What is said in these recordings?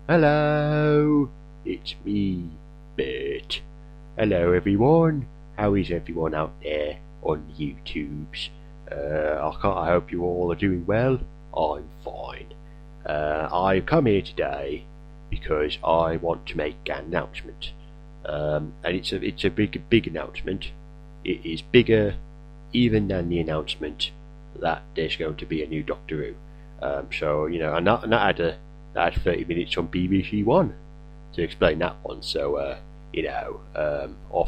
Hello, it's me, Bert. Hello everyone, how is everyone out there on the YouTubes? I hope you all are doing well. I'm fine. I've come here today because I want to make an announcement. And it's a big announcement. It is bigger even than the announcement that there's going to be a new Doctor Who. So and that had 30 minutes on BBC One to explain that one. So I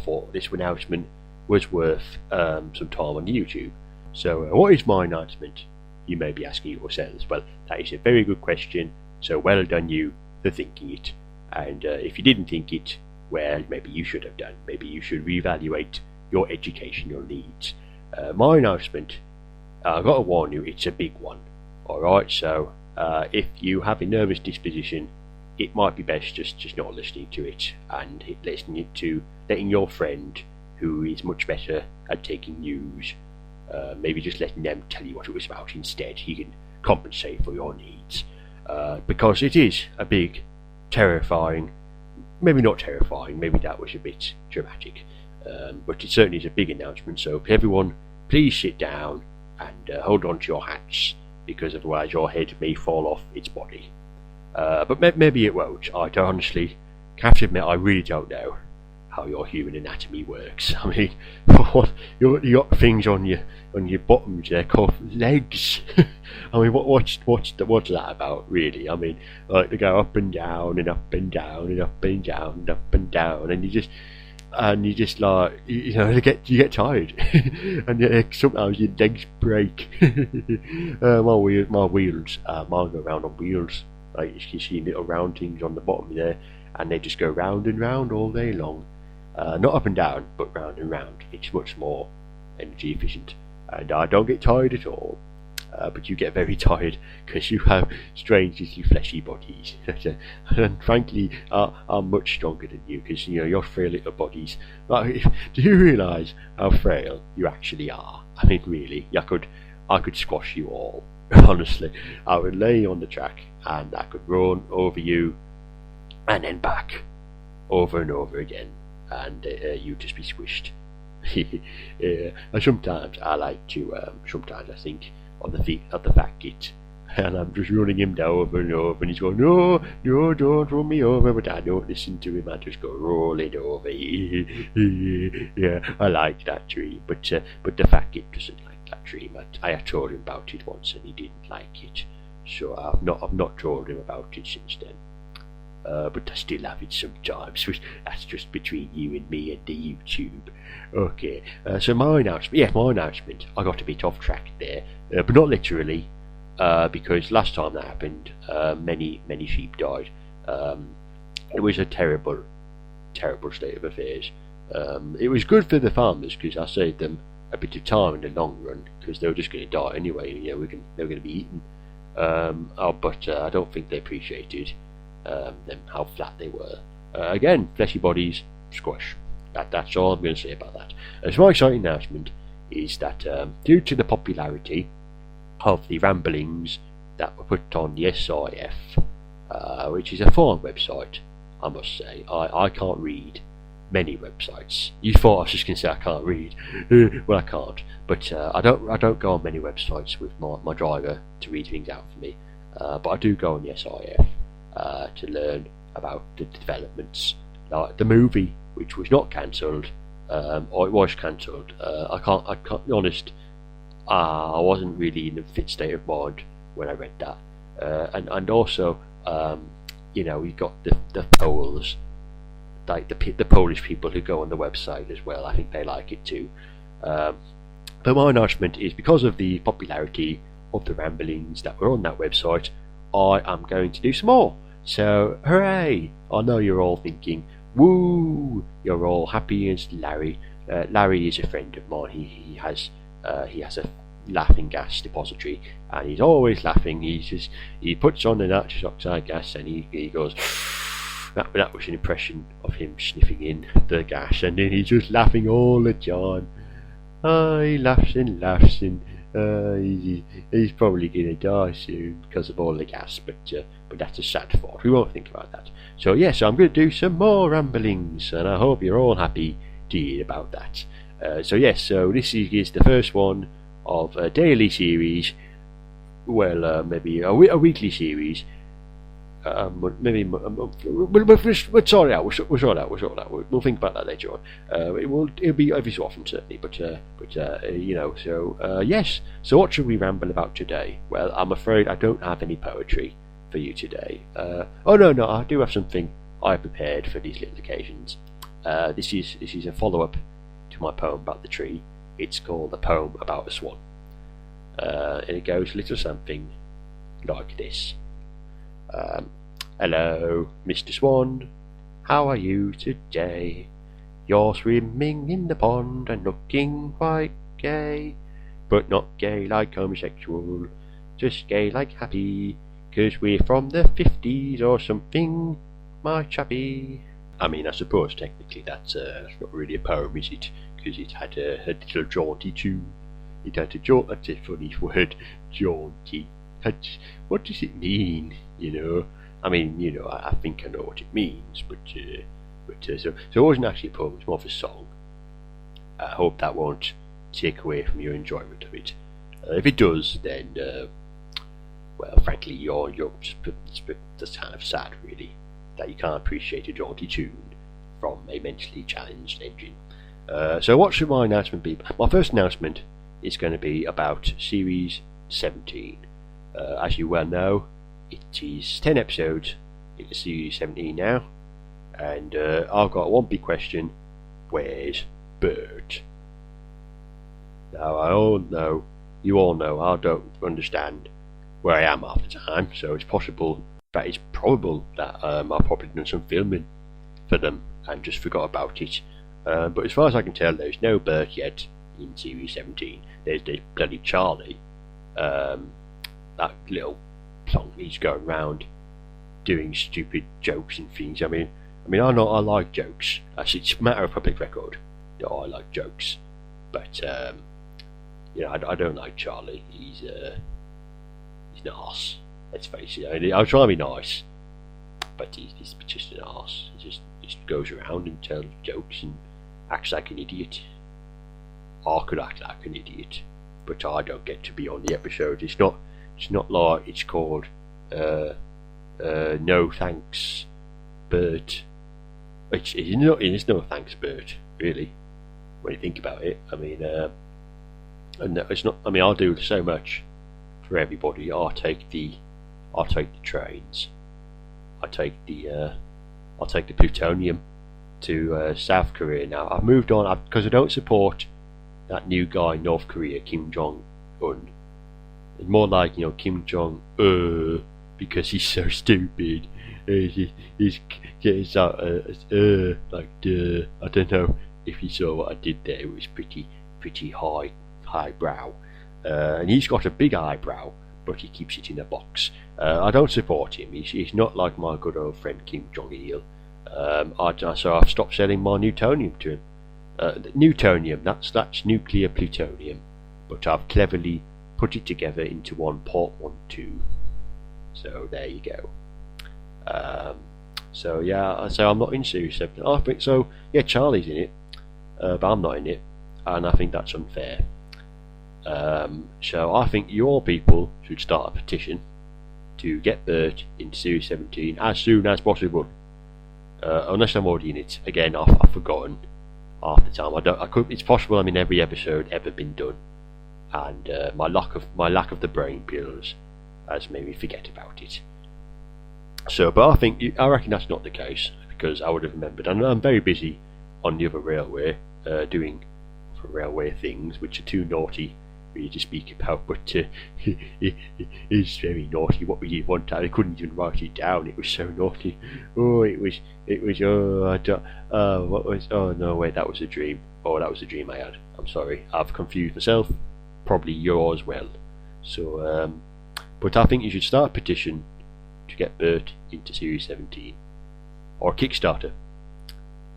thought this announcement was worth some time on YouTube. So what is my announcement? You may be asking yourselves. Well, that is a very good question. So well done you for thinking it. And if you didn't think it, well, maybe you should have done. Maybe you should reevaluate your educational needs. My announcement, I've got to warn you, it's a big one. Alright, so if you have a nervous disposition, it might be best just not listening to it and letting your friend, who is much better at taking news, maybe just letting them tell you what it was about instead. He can compensate for your needs, because it is a big, terrifying, maybe not terrifying, maybe that was a bit dramatic, but it certainly is a big announcement. So everyone, please sit down and hold on to your hats, because otherwise your head may fall off its body. But maybe it won't. I don't honestly have to admit, I really don't know how your human anatomy works. I mean, you got things on your bottoms there called legs. I mean, what's that about, really? I mean, like, they go up and down and up and down and up and down and up and down, and you just like, you get tired, and sometimes your legs break. My wheels, mine go round on wheels. Like, you see little round things on the bottom there, and they just go round and round all day long. Not up and down, but round and round. It's much more energy efficient, and I don't get tired at all. But you get very tired because you have strange little fleshy bodies, and frankly, I'm much stronger than you, because your frail little bodies. Like, do you realise how frail you actually are? I mean, really, I could squash you all. Honestly, I would lay you on the track and I could run over you and then back over and over again, and you'd just be squished. And sometimes I like to. Sometimes I think on the feet of the fat git, and I'm just running him down over and over, and he's going, no, don't run me over, but I don't listen to him. I just go rolling over. Yeah, I like that dream, but the fat git doesn't like that dream. I told him about it once, and he didn't like it, so I've not told him about it since then. But I still have it sometimes. That's just between you and me and the YouTube. Okay, so my announcement. I got a bit off track there, but not literally, because last time that happened, many sheep died. It was a terrible state of affairs. It was good for the farmers, because I saved them a bit of time in the long run, because they were just going to die anyway. They were going to be eaten. But I don't think they appreciated how flat they were. Again, fleshy bodies, squash. That's all I'm going to say about that. So my exciting announcement is that due to the popularity of the ramblings that were put on the SIF, which is a fine website, I must say. I can't read many websites. You thought I was just going to say I can't read. Well, I can't. But I don't go on many websites with my driver to read things out for me. But I do go on the SIF to learn about the developments, like the movie, which was not cancelled, or it was cancelled. I can't be honest. I wasn't really in a fit state of mind when I read that, and also, we got the Poles, like the Polish people who go on the website as well. I think they like it too. But my announcement is, because of the popularity of the ramblings that were on that website, I am going to do some more. So, hooray! I know you're all thinking, woo! You're all happy against Larry. Larry is a friend of mine. He has a laughing gas depository, and he's always laughing. He puts on the nitrous oxide gas, and he goes. That was an impression of him sniffing in the gas, and then he's just laughing all the time. He laughs and laughs, and He's probably gonna die soon because of all the gas, but that's a sad thought. We won't think about that. So yes, I'm going to do some more ramblings, and I hope you're all happy to hear about that. So yes, so this is the first one of a daily series. Well, maybe a weekly series. Maybe we'll sort it out. We'll sort it out. We'll think about that later on. It'll be every so often certainly, but you know. So yes. So what should we ramble about today? Well, I'm afraid I don't have any poetry for you today. Oh no, I do have something I prepared for these little occasions. This is a follow-up to my poem about the tree. It's called A Poem About a Swan, and it goes a little something like this. Hello, Mr. Swan, how are you today? You're swimming in the pond and looking quite gay, but not gay like homosexual, just gay like happy, 'cause we're from the 50s or something, my chappy. I mean, I suppose technically that's not really a poem, is it? Because it had a little jaunty tune. It had that's a funny word, jaunty. What does it mean, you know? I mean, you know, I think I know what it means, but so it wasn't actually a poem, it's more of a song. I hope that won't take away from your enjoyment of it. If it does, then, well, frankly, that's kind of sad, really, that you can't appreciate a jaunty tune from a mentally challenged engine. So what should my announcement be? My first announcement is going to be about Series 17. As you well know, it is 10 episodes into Series 17 now, and I've got one big question: where's Bert? Now you all know I don't understand where I am half the time, so it's probable that I've probably done some filming for them and just forgot about it. But as far as I can tell, there's no Bert yet in Series 17. There's bloody Charlie. That little plonk, he's going around doing stupid jokes and things. I mean, I know I like jokes. It's a matter of public record that I like jokes, but you know, I don't like Charlie. He's an arse. Let's face it. I'll try to be nice, but he's just an arse. He just goes around and tells jokes and acts like an idiot. I could act like an idiot, but I don't get to be on the episode. It's not like it's called No Thanks Bert. It's no thanks Bert, really, when you think about it. I mean, and it's not. I mean, I'll do so much for everybody. I'll take the trains. I'll take the plutonium to South Korea now. I've moved on because I don't support that new guy in North Korea, Kim Jong-un. It's more like, you know, Kim Jong because he's so stupid. He's getting out like duh. I don't know if you saw what I did there. It was pretty highbrow, and he's got a big eyebrow, but he keeps it in a box. I don't support him. He's not like my good old friend Kim Jong-il. So I've stopped selling my Newtonium to him. Newtonium, that's nuclear plutonium, but I've cleverly put it together into one port 1 2. So there you go. So yeah, so I'm not in Series 7. I think so. Yeah, Charlie's in it, but I'm not in it, and I think that's unfair. So I think your people should start a petition to get Bert into Series 17 as soon as possible. Unless I'm already in it. Again, I've forgotten half the time. It's possible I'm in every episode ever been done, and my lack of the brain pills has made me forget about it. So, but I reckon that's not the case, because I would have remembered. And I'm very busy on the other railway, doing railway things which are too naughty for you to speak about. But it's very naughty. What we did one time, I couldn't even write it down. It was so naughty. Oh, it was. Oh no, wait, that was a dream. Oh, that was a dream I had. I'm sorry, I've confused myself. Probably you as well. So, but I think you should start a petition to get Bert into Series 17, or Kickstarter,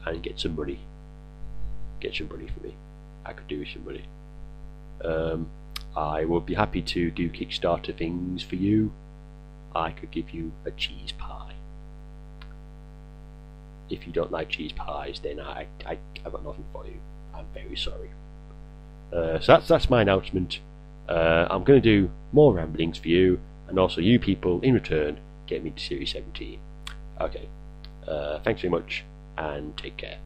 and get some money. Get some money for me. I could do with some money. I would be happy to do Kickstarter things for you. I could give you a cheese pie. If you don't like cheese pies, then I've got nothing for you. I'm very sorry. So that's my announcement. I'm going to do more ramblings for you, and also you people in return get me to Series 17. Okay. Thanks very much, and take care.